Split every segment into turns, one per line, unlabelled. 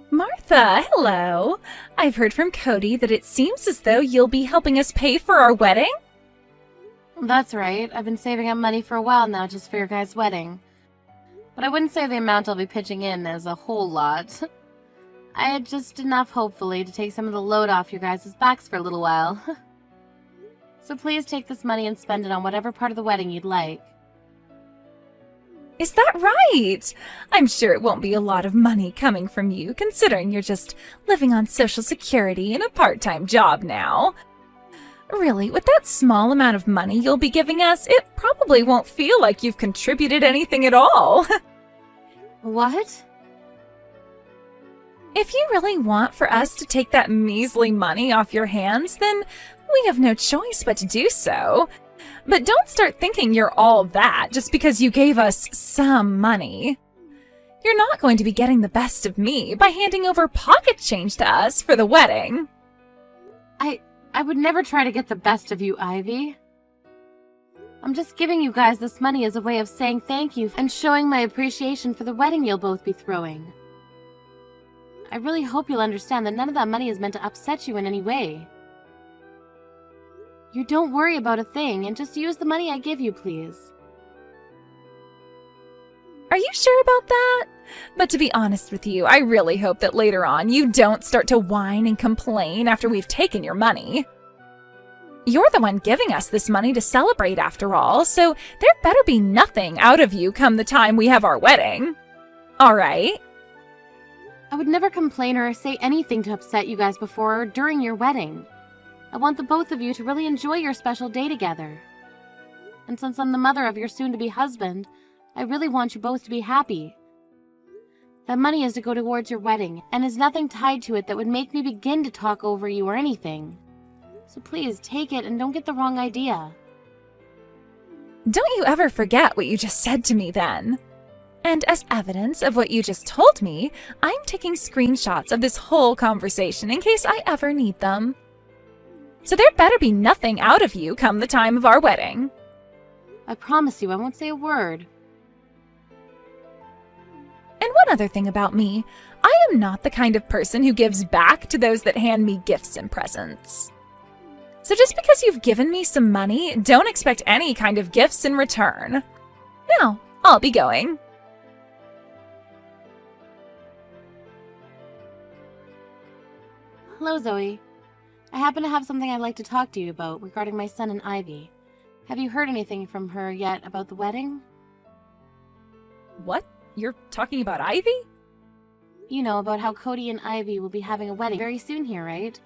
Martha, hello. I've heard from Cody that it seems as though you'll be helping us pay for our wedding.
That's right. I've been saving up money for a while now just for your guys' wedding. But I wouldn't say the amount I'll be pitching in is a whole lot. I had just enough, hopefully, to take some of the load off your guys' backs for a little while. So please take this money and spend it on whatever part of the wedding you'd like.
Is that right? I'm sure it won't be a lot of money coming from you, considering you're just living on Social Security and a part-time job now. Really, with that small amount of money you'll be giving us, it probably won't feel like you've contributed anything at all.
What?
If you really want for us to take that measly money off your hands, then we have no choice but to do so. But don't start thinking you're all that just because you gave us some money. You're not going to be getting the best of me by handing over pocket change to us for the wedding.
I would never try to get the best of you, Ivy. I'm just giving you guys this money as a way of saying thank you and showing my appreciation for the wedding you'll both be throwing. I really hope you'll understand that none of that money is meant to upset you in any way. You don't worry about a thing and just use the money I give you, please.
Are you sure about that? But to be honest with you, I really hope that later on you don't start to whine and complain after we've taken your money. You're the one giving us this money to celebrate after all, so there better be nothing out of you come the time we have our wedding. All right?
I would never complain or say anything to upset you guys before or during your wedding. I want the both of you to really enjoy your special day together. And since I'm the mother of your soon-to-be husband, I really want you both to be happy. That money is to go towards your wedding, and is nothing tied to it that would make me begin to talk over you or anything. So please, take it and don't get the wrong idea.
Don't you ever forget what you just said to me then. And as evidence of what you just told me, I'm taking screenshots of this whole conversation in case I ever need them. So there better be nothing out of you come the time of our wedding.
I promise you I won't say a word.
And one other thing about me, I am not the kind of person who gives back to those that hand me gifts and presents. So just because you've given me some money, don't expect any kind of gifts in return. Now, I'll be going.
Hello, Zoe. I happen to have something I'd like to talk to you about regarding my son and Ivy. Have you heard anything from her yet about the wedding?
What? You're talking about Ivy?
You know, about how Cody and Ivy will be having a wedding very soon here, right?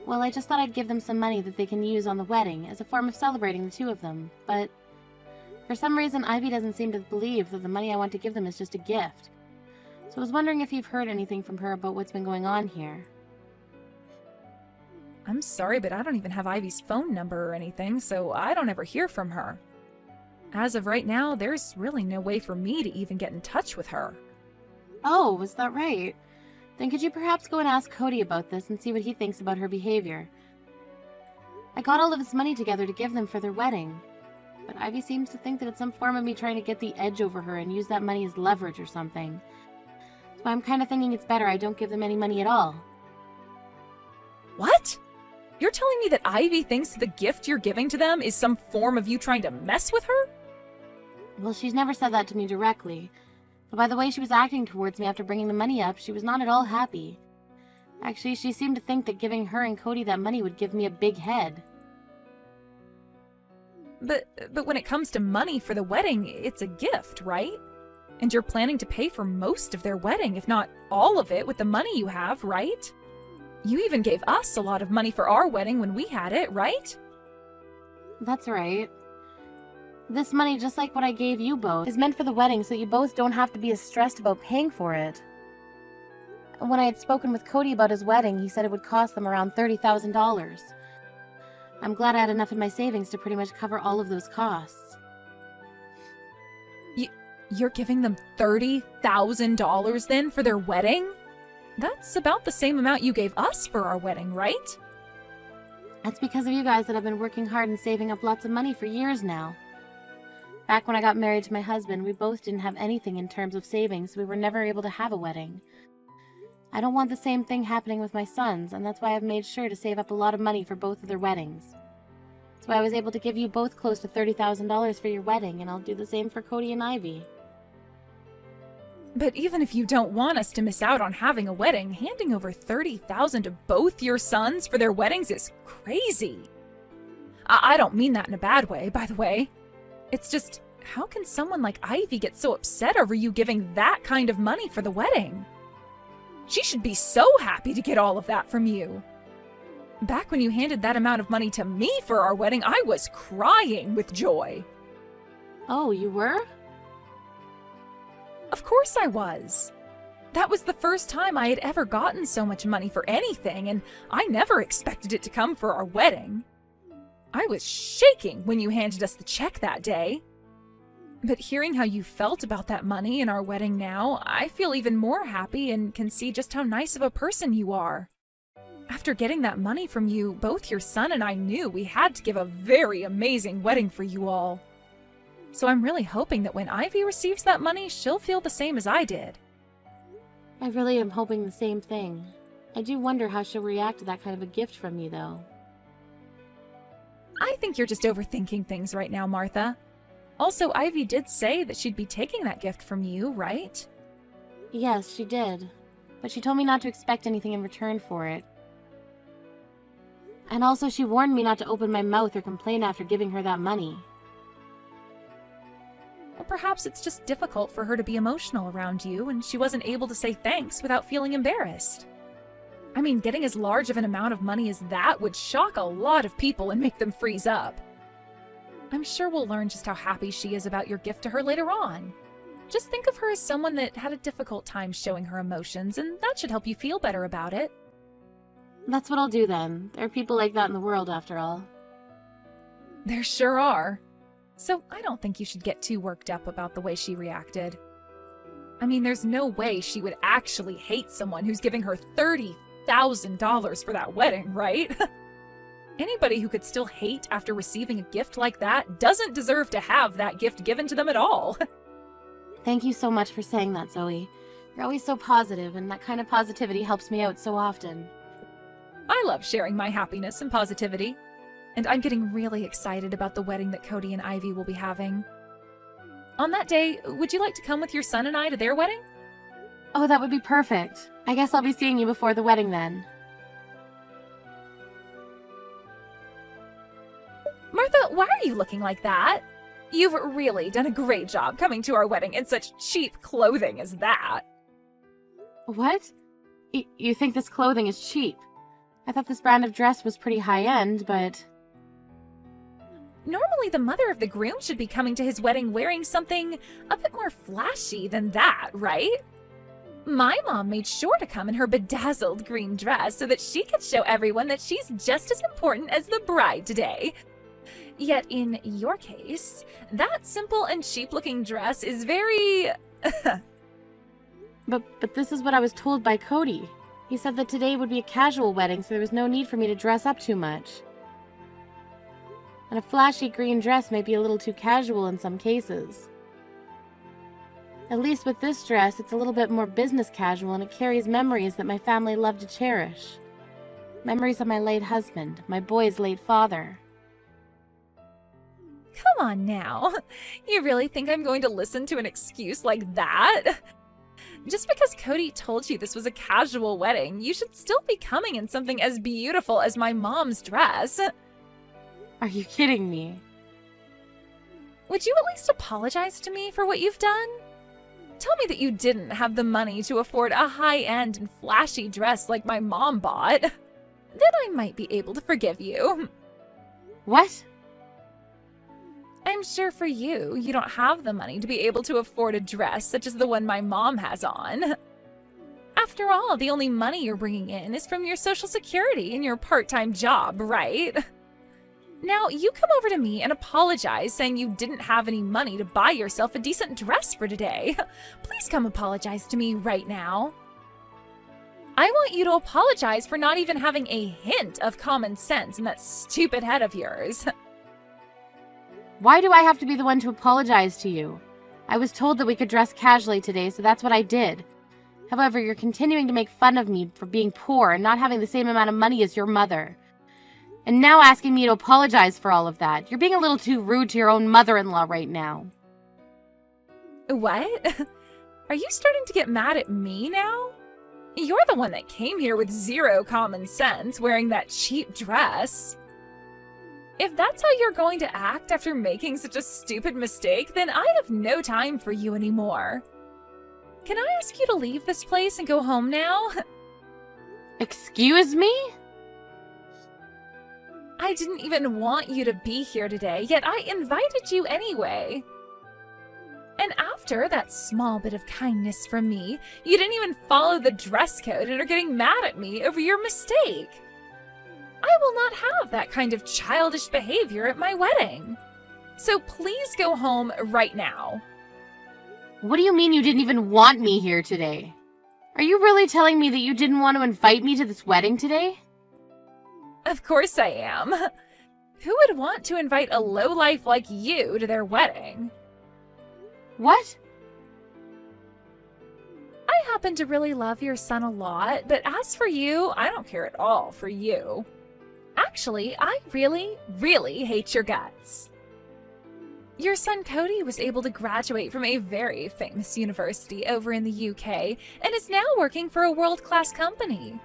Well, I just thought I'd give them some money that they can use on the wedding as a form of celebrating the two of them, but for some reason Ivy doesn't seem to believe that the money I want to give them is just a gift. So I was wondering if you've heard anything from her about what's been going on here.
I'm sorry, but I don't even have Ivy's phone number or anything, so I don't ever hear from her. As of right now, there's really no way for me to even get in touch with her.
Oh, was that right? Then could you perhaps go and ask Cody about this and see what he thinks about her behavior? I got all of his money together to give them for their wedding, but Ivy seems to think that it's some form of me trying to get the edge over her and use that money as leverage or something. So I'm kind of thinking it's better I don't give them any money at all.
What? You're telling me that Ivy thinks the gift you're giving to them is some form of you trying to mess with her?
Well, she's never said that to me directly, but by the way she was acting towards me after bringing the money up, she was not at all happy. Actually, she seemed to think that giving her and Cody that money would give me a big head.
But when it comes to money for the wedding, it's a gift, right? And you're planning to pay for most of their wedding, if not all of it, with the money you have, right? You even gave us a lot of money for our wedding when we had it, right?
That's right. This money, just like what I gave you both, is meant for the wedding so you both don't have to be as stressed about paying for it. When I had spoken with Cody about his wedding, he said it would cost them around $30,000. I'm glad I had enough in my savings to pretty much cover all of those costs.
You're giving them $30,000 then for their wedding? That's about the same amount you gave us for our wedding, right?
That's because of you guys that I've been working hard and saving up lots of money for years now. Back when I got married to my husband, we both didn't have anything in terms of savings, so we were never able to have a wedding. I don't want the same thing happening with my sons, and that's why I've made sure to save up a lot of money for both of their weddings. That's why I was able to give you both close to $30,000 for your wedding, and I'll do the same for Cody and Ivy.
But even if you don't want us to miss out on having a wedding, handing over $30,000 to both your sons for their weddings is crazy. I don't mean that in a bad way, by the way. It's just, how can someone like Ivy get so upset over you giving that kind of money for the wedding? She should be so happy to get all of that from you. Back when you handed that amount of money to me for our wedding, I was crying with joy.
Oh, you were?
Of course I was. That was the first time I had ever gotten so much money for anything, and I never expected it to come for our wedding. I was shaking when you handed us the check that day. But hearing how you felt about that money and our wedding now, I feel even more happy and can see just how nice of a person you are. After getting that money from you, both your son and I knew we had to give a very amazing wedding for you all. So I'm really hoping that when Ivy receives that money, she'll feel the same as I did.
I really am hoping the same thing. I do wonder how she'll react to that kind of a gift from me, though.
I think you're just overthinking things right now, Martha. Also, Ivy did say that she'd be taking that gift from you, right?
Yes, she did. But she told me not to expect anything in return for it. And also she warned me not to open my mouth or complain after giving her that money.
Or perhaps it's just difficult for her to be emotional around you and she wasn't able to say thanks without feeling embarrassed. I mean, getting as large of an amount of money as that would shock a lot of people and make them freeze up. I'm sure we'll learn just how happy she is about your gift to her later on. Just think of her as someone that had a difficult time showing her emotions, and that should help you feel better about it.
That's what I'll do then. There are people like that in the world, after all.
There sure are. So I don't think you should get too worked up about the way she reacted. I mean, there's no way she would actually hate someone who's giving her $30,000 for that wedding, right? Anybody who could still hate after receiving a gift like that doesn't deserve to have that gift given to them at all.
Thank you so much for saying that, Zoe. You're always so positive, and that kind of positivity helps me out so often.
I love sharing my happiness and positivity. And I'm getting really excited about the wedding that Cody and Ivy will be having. On that day, would you like to come with your son and I to their wedding?
Oh, that would be perfect. I guess I'll be seeing you before the wedding then.
Martha, why are you looking like that? You've really done a great job coming to our wedding in such cheap clothing as that.
What? You think this clothing is cheap? I thought this brand of dress was pretty high-end, but...
Normally the mother of the groom should be coming to his wedding wearing something a bit more flashy than that, right? My mom made sure to come in her bedazzled green dress so that she could show everyone that she's just as important as the bride today. Yet in your case, that simple and cheap-looking dress is very...
But this is what I was told by Cody. He said that today would be a casual wedding, so there was no need for me to dress up too much. And a flashy green dress may be a little too casual in some cases. At least with this dress, it's a little bit more business casual, and it carries memories that my family loved to cherish. Memories of my late husband, my boy's late father.
Come on now. You really think I'm going to listen to an excuse like that? Just because Cody told you this was a casual wedding, you should still be coming in something as beautiful as my mom's dress.
Are you kidding me?
Would you at least apologize to me for what you've done? Tell me that you didn't have the money to afford a high-end and flashy dress like my mom bought. Then I might be able to forgive you.
What?
I'm sure for you, you don't have the money to be able to afford a dress such as the one my mom has on. After all, the only money you're bringing in is from your Social Security and your part-time job, right? Now, you come over to me and apologize saying you didn't have any money to buy yourself a decent dress for today. Please come apologize to me right now. I want you to apologize for not even having a hint of common sense in that stupid head of yours.
Why do I have to be the one to apologize to you? I was told that we could dress casually today, so that's what I did. However, you're continuing to make fun of me for being poor and not having the same amount of money as your mother. And now asking me to apologize for all of that. You're being a little too rude to your own mother-in-law right now.
What? Are you starting to get mad at me now? You're the one that came here with zero common sense, wearing that cheap dress. If that's how you're going to act after making such a stupid mistake, then I have no time for you anymore. Can I ask you to leave this place and go home now?
Excuse me?
I didn't even want you to be here today, yet I invited you anyway. And after that small bit of kindness from me, you didn't even follow the dress code and are getting mad at me over your mistake. I will not have that kind of childish behavior at my wedding. So please go home right now.
What do you mean you didn't even want me here today? Are you really telling me that you didn't want to invite me to this wedding today?
Of course I am. Who would want to invite a lowlife like you to their wedding?
What?
I happen to really love your son a lot, but as for you, I don't care at all for you. Actually, I really, really hate your guts. Your son Cody was able to graduate from a very famous university over in the UK and is now working for a world-class company.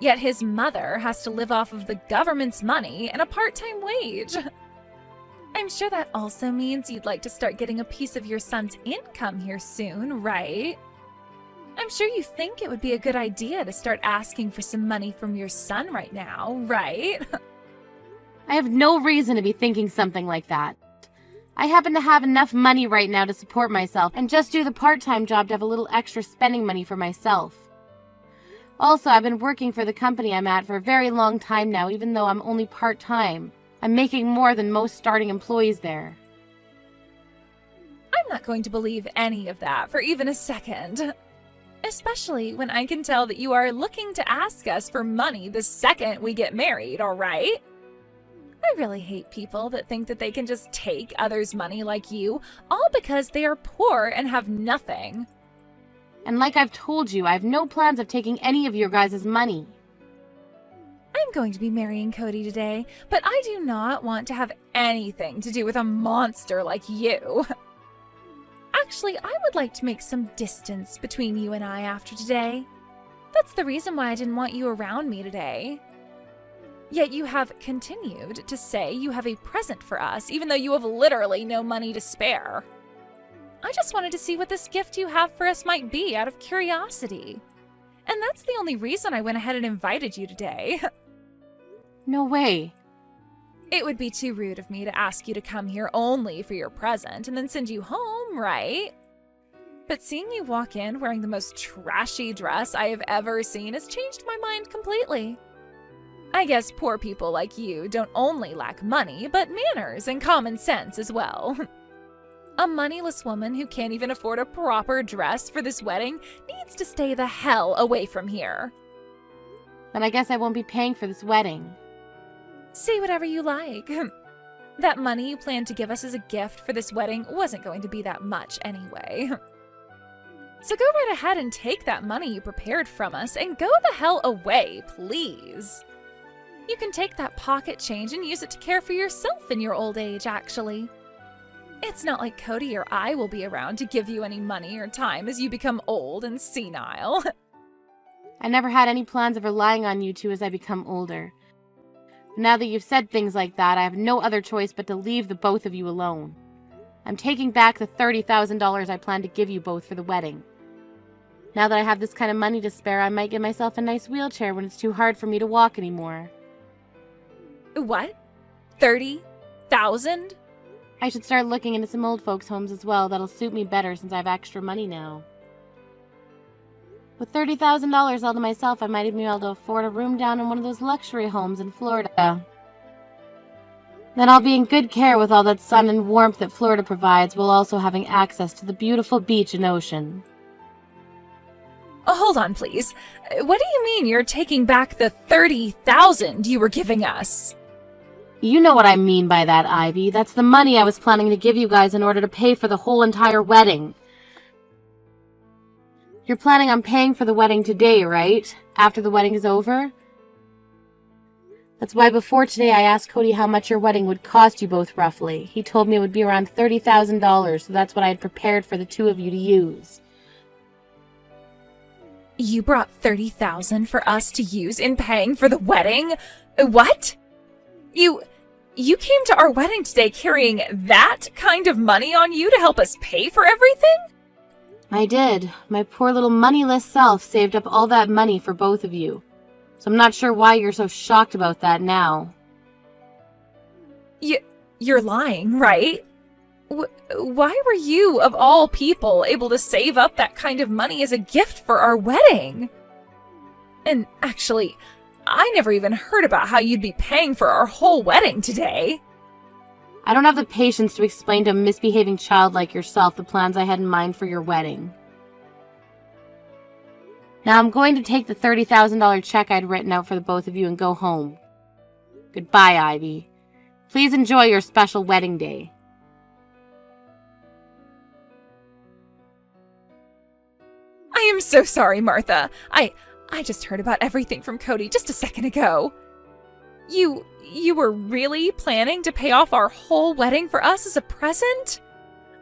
Yet his mother has to live off of the government's money and a part-time wage. I'm sure that also means you'd like to start getting a piece of your son's income here soon, right? I'm sure you think it would be a good idea to start asking for some money from your son right now, right?
I have no reason to be thinking something like that. I happen to have enough money right now to support myself and just do the part-time job to have a little extra spending money for myself. Also, I've been working for the company I'm at for a very long time now, even though I'm only part-time. I'm making more than most starting employees there.
I'm not going to believe any of that for even a second. Especially when I can tell that you are looking to ask us for money the second we get married, all right? I really hate people that think that they can just take others' money like you, all because they are poor and have nothing.
And like I've told you, I have no plans of taking any of your guys' money.
I'm going to be marrying Cody today, but I do not want to have anything to do with a monster like you. Actually, I would like to make some distance between you and I after today. That's the reason why I didn't want you around me today. Yet you have continued to say you have a present for us, even though you have literally no money to spare. I just wanted to see what this gift you have for us might be out of curiosity. And that's the only reason I went ahead and invited you today.
No way.
It would be too rude of me to ask you to come here only for your present and then send you home, right? But seeing you walk in wearing the most trashy dress I have ever seen has changed my mind completely. I guess poor people like you don't only lack money, but manners and common sense as well. A moneyless woman who can't even afford a proper dress for this wedding needs to stay the hell away from here.
Then I guess I won't be paying for this wedding.
Say whatever you like. That money you planned to give us as a gift for this wedding wasn't going to be that much anyway. So go right ahead and take that money you prepared from us and go the hell away, please. You can take that pocket change and use it to care for yourself in your old age, actually. It's not like Cody or I will be around to give you any money or time as you become old and senile.
I never had any plans of relying on you two as I become older. Now that you've said things like that, I have no other choice but to leave the both of you alone. I'm taking back the $30,000 I planned to give you both for the wedding. Now that I have this kind of money to spare, I might get myself a nice wheelchair when it's too hard for me to walk anymore.
What? 30,000?
I should start looking into some old folks' homes as well. That'll suit me better since I have extra money now. With $30,000 all to myself, I might even be able to afford a room down in one of those luxury homes in Florida. Then I'll be in good care with all that sun and warmth that Florida provides, while also having access to the beautiful beach and ocean.
Oh, hold on, please. What do you mean you're taking back the $30,000 you were giving us?
You know what I mean by that, Ivy. That's the money I was planning to give you guys in order to pay for the whole entire wedding. You're planning on paying for the wedding today, right? After the wedding is over? That's why before today I asked Cody how much your wedding would cost you both roughly. He told me it would be around $30,000, so that's what I had prepared for the two of you to use.
You brought $30,000 for us to use in paying for the wedding? What? You came to our wedding today carrying that kind of money on you to help us pay for everything?
I did. My poor little moneyless self saved up all that money for both of you. So I'm not sure why you're so shocked about that now.
You're lying, right? Why were you, of all people, able to save up that kind of money as a gift for our wedding? And actually, I never even heard about how you'd be paying for our whole wedding today.
I don't have the patience to explain to a misbehaving child like yourself the plans I had in mind for your wedding. Now I'm going to take the $30,000 check I'd written out for the both of you and go home. Goodbye, Ivy. Please enjoy your special wedding day.
I am so sorry, Martha. I just heard about everything from Cody just a second ago. You were really planning to pay off our whole wedding for us as a present?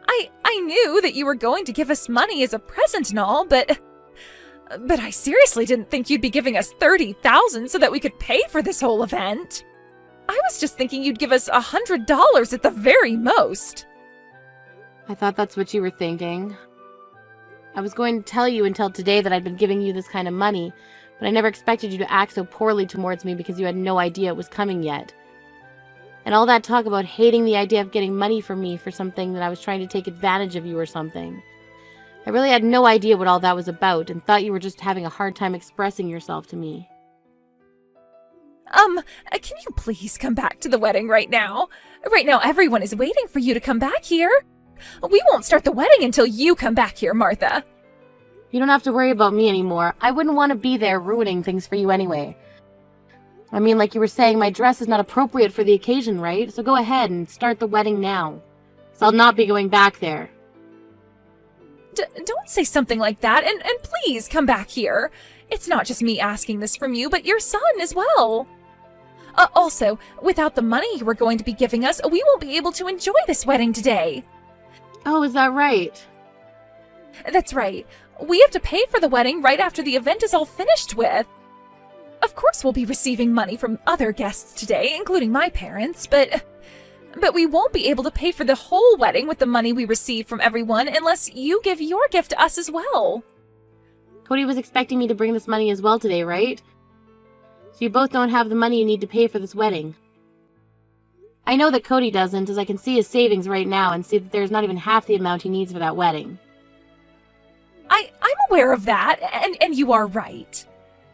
I knew that you were going to give us money as a present and all, but I seriously didn't think you'd be giving us $30,000 so that we could pay for this whole event. I was just thinking you'd give us $100 at the very most.
I thought that's what you were thinking. I was going to tell you until today that I'd been giving you this kind of money, but I never expected you to act so poorly towards me because you had no idea it was coming yet. And all that talk about hating the idea of getting money from me for something that I was trying to take advantage of you or something. I really had no idea what all that was about and thought you were just having a hard time expressing yourself to me.
Can you please come back to the wedding right now? Right now everyone is waiting for you to come back here. We won't start the wedding until you come back here, Martha.
You don't have to worry about me anymore. I wouldn't want to be there ruining things for you anyway. I mean, like you were saying, my dress is not appropriate for the occasion, right? So go ahead and start the wedding now. So I'll not be going back there.
Don't say something like that, and please come back here. It's not just me asking this from you, but your son as well. Also, without the money you were going to be giving us, we won't be able to enjoy this wedding today.
Oh, is that right?
That's right. We have to pay for the wedding right after the event is all finished with. Of course we'll be receiving money from other guests today, including my parents, but we won't be able to pay for the whole wedding with the money we receive from everyone unless you give your gift to us as well.
Cody was expecting me to bring this money as well today, right? So you both don't have the money you need to pay for this wedding. I know that Cody doesn't, as I can see his savings right now and see that there's not even half the amount he needs for that wedding.
I'm aware of that, and you are right.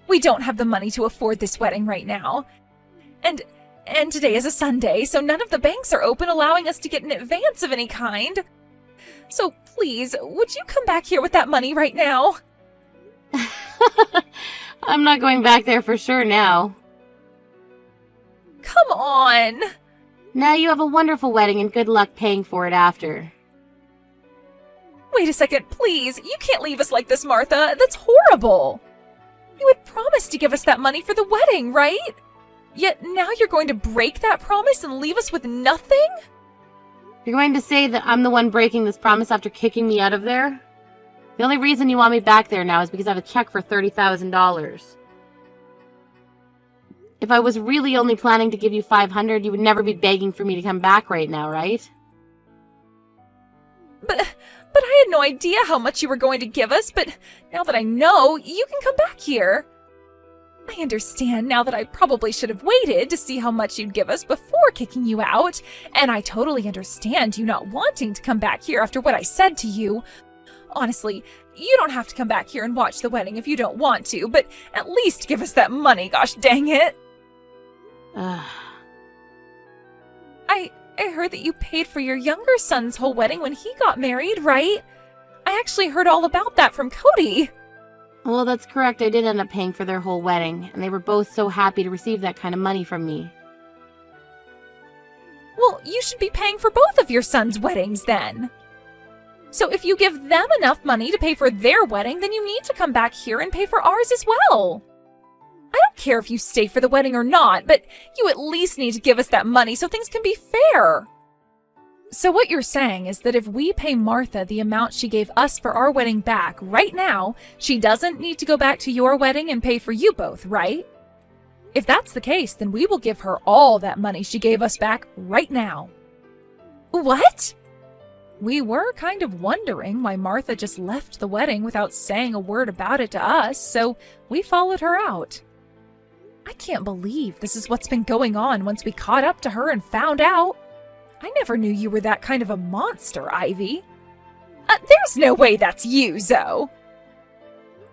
We don't have the money to afford this wedding right now. And today is a Sunday, so none of the banks are open allowing us to get an advance of any kind. So please, would you come back here with that money right now?
I'm not going back there for sure now.
Come on!
Now you have a wonderful wedding and good luck paying for it after.
Wait a second, please. You can't leave us like this, Martha. That's horrible. You had promised to give us that money for the wedding, right? Yet now you're going to break that promise and leave us with nothing?
You're going to say that I'm the one breaking this promise after kicking me out of there? The only reason you want me back there now is because I have a check for $30,000. If I was really only planning to give you $500, you would never be begging for me to come back right now, right?
But I had no idea how much you were going to give us, but now that I know, you can come back here. I understand now that I probably should have waited to see how much you'd give us before kicking you out, and I totally understand you not wanting to come back here after what I said to you. Honestly, you don't have to come back here and watch the wedding if you don't want to, but at least give us that money, gosh dang it. I heard that you paid for your younger son's whole wedding when he got married, right? I actually heard all about that from Cody.
Well, that's correct. I did end up paying for their whole wedding, and they were both so happy to receive that kind of money from me.
Well, you should be paying for both of your sons' weddings then. So if you give them enough money to pay for their wedding, then you need to come back here and pay for ours as well. I don't care if you stay for the wedding or not, but you at least need to give us that money so things can be fair. So what you're saying is that if we pay Martha the amount she gave us for our wedding back right now, she doesn't need to go back to your wedding and pay for you both, right? If that's the case, then we will give her all that money she gave us back right now. What? We were kind of wondering why Martha just left the wedding without saying a word about it to us, so we followed her out. I can't believe this is what's been going on once we caught up to her and found out. I never knew you were that kind of a monster, Ivy. There's no way that's you, Zoe.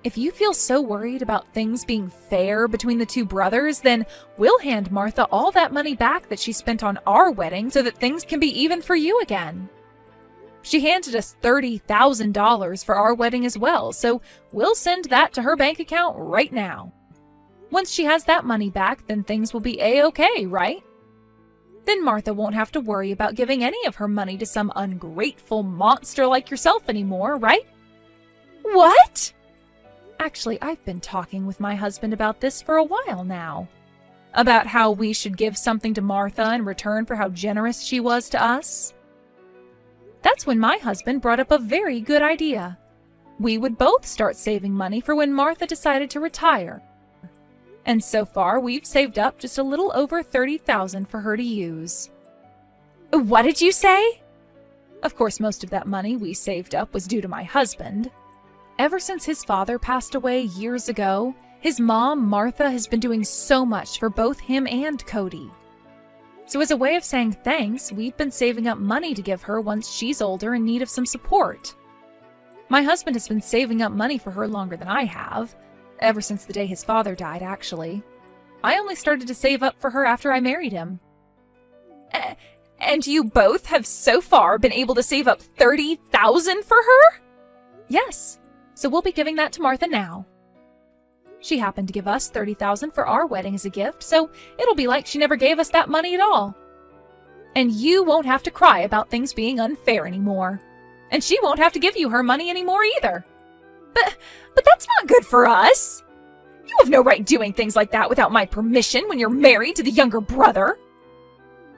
If you feel so worried about things being fair between the two brothers, then we'll hand Martha all that money back that she spent on our wedding so that things can be even for you again. She handed us $30,000 for our wedding as well, so we'll send that to her bank account right now. Once she has that money back, then things will be A-okay, right? Then Martha won't have to worry about giving any of her money to some ungrateful monster like yourself anymore, right? What? Actually, I've been talking with my husband about this for a while now. About how we should give something to Martha in return for how generous she was to us. That's when my husband brought up a very good idea. We would both start saving money for when Martha decided to retire. And so far, we've saved up just a little over $30,000 for her to use. What did you say? Of course, most of that money we saved up was due to my husband. Ever since his father passed away years ago, his mom, Martha, has been doing so much for both him and Cody. So as a way of saying thanks, we've been saving up money to give her once she's older in need of some support. My husband has been saving up money for her longer than I have. Ever since the day his father died, actually. I only started to save up for her after I married him. And you both have so far been able to save up $30,000 for her? Yes. So we'll be giving that to Martha now. She happened to give us $30,000 for our wedding as a gift, so it'll be like she never gave us that money at all. And you won't have to cry about things being unfair anymore. And she won't have to give you her money anymore either. But that's not good for us. You have no right doing things like that without my permission when you're married to the younger brother.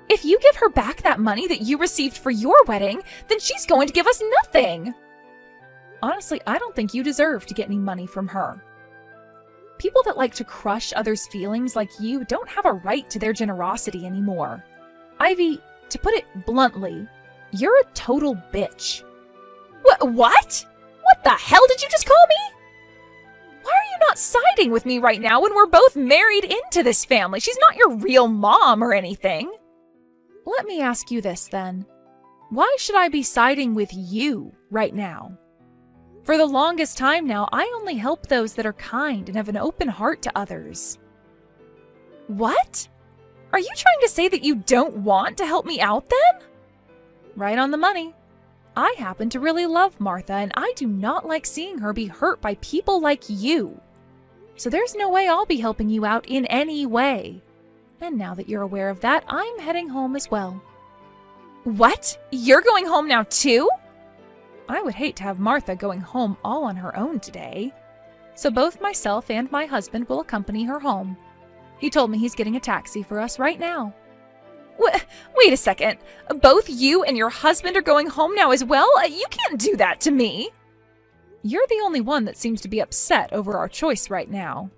If you give her back that money that you received for your wedding, then she's going to give us nothing. Honestly, I don't think you deserve to get any money from her. People that like to crush others' feelings like you don't have a right to their generosity anymore. Ivy, to put it bluntly, you're a total bitch. What? What the hell did you just call me? Why are you not siding with me right now when we're both married into this family? She's not your real mom or anything. Let me ask you this then. Why should I be siding with you right now? For the longest time now, I only help those that are kind and have an open heart to others. What? Are you trying to say that you don't want to help me out then? Right on the money. I happen to really love Martha, and I do not like seeing her be hurt by people like you. So there's no way I'll be helping you out in any way. And now that you're aware of that, I'm heading home as well. What? You're going home now too? I would hate to have Martha going home all on her own today. So both myself and my husband will accompany her home. He told me he's getting a taxi for us right now. Wait a second. Both you and your husband are going home now as well? You can't do that to me. You're the only one that seems to be upset over our choice right now.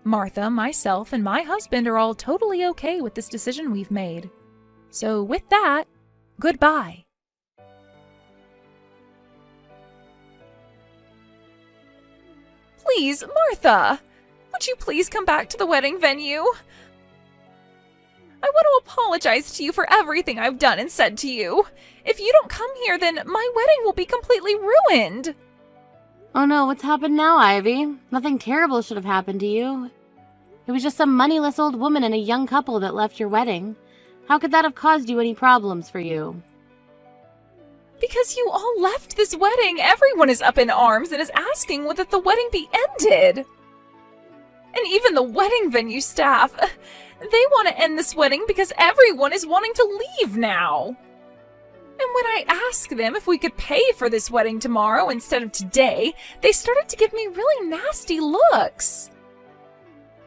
Martha, myself, and my husband are all totally okay with this decision we've made. So with that, goodbye. Please, Martha, would you please come back to the wedding venue? I want to apologize to you for everything I've done and said to you. If you don't come here, then my wedding will be completely ruined.
Oh no, what's happened now, Ivy? Nothing terrible should have happened to you. It was just some moneyless old woman and a young couple that left your wedding. How could that have caused you any problems for you?
Because you all left this wedding, everyone is up in arms and is asking that the wedding be ended. And even the wedding venue staff, they want to end this wedding because everyone is wanting to leave now. And when I asked them if we could pay for this wedding tomorrow instead of today, they started to give me really nasty looks.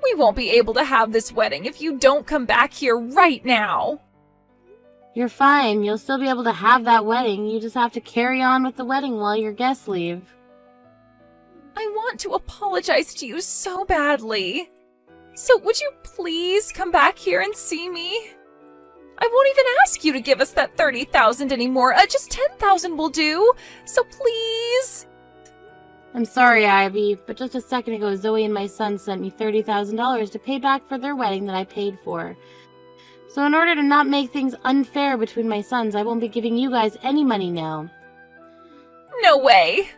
We won't be able to have this wedding if you don't come back here right now.
You're fine. You'll still be able to have that wedding. You just have to carry on with the wedding while your guests leave.
I want to apologize to you so badly. So would you please come back here and see me? I won't even ask you to give us that 30,000 anymore. Just 10,000 will do. So please.
I'm sorry, Ivy, but just a second ago, Zoe and my son sent me $30,000 to pay back for their wedding that I paid for. So in order to not make things unfair between my sons, I won't be giving you guys any money now.
No way.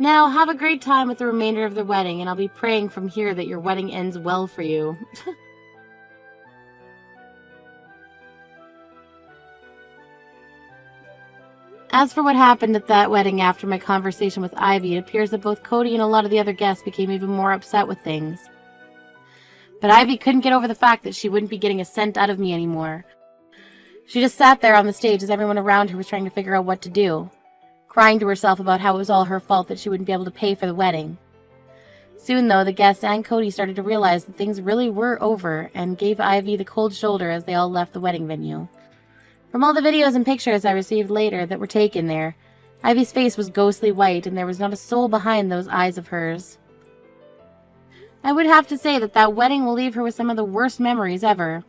Now, have a great time with the remainder of the wedding, and I'll be praying from here that your wedding ends well for you. As for what happened at that wedding after my conversation with Ivy, it appears that both Cody and a lot of the other guests became even more upset with things. But Ivy couldn't get over the fact that she wouldn't be getting a cent out of me anymore. She just sat there on the stage as everyone around her was trying to figure out what to do, crying to herself about how it was all her fault that she wouldn't be able to pay for the wedding. Soon, though, the guests and Cody started to realize that things really were over and gave Ivy the cold shoulder as they all left the wedding venue. From all the videos and pictures I received later that were taken there, Ivy's face was ghostly white and there was not a soul behind those eyes of hers. I would have to say that that wedding will leave her with some of the worst memories ever.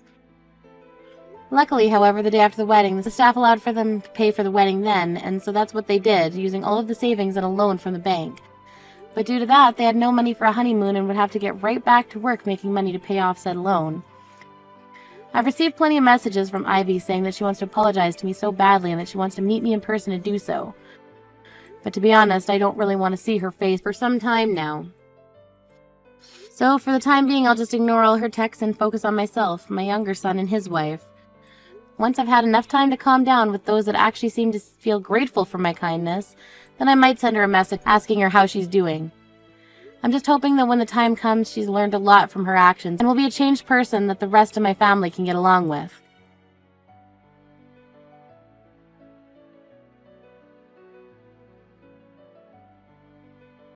Luckily, however, the day after the wedding, the staff allowed for them to pay for the wedding then, and so that's what they did, using all of the savings and a loan from the bank. But due to that, they had no money for a honeymoon and would have to get right back to work making money to pay off said loan. I've received plenty of messages from Ivy saying that she wants to apologize to me so badly and that she wants to meet me in person to do so. But to be honest, I don't really want to see her face for some time now. So for the time being, I'll just ignore all her texts and focus on myself, my younger son, and his wife. Once I've had enough time to calm down with those that actually seem to feel grateful for my kindness, then I might send her a message asking her how she's doing. I'm just hoping that when the time comes, she's learned a lot from her actions and will be a changed person that the rest of my family can get along with.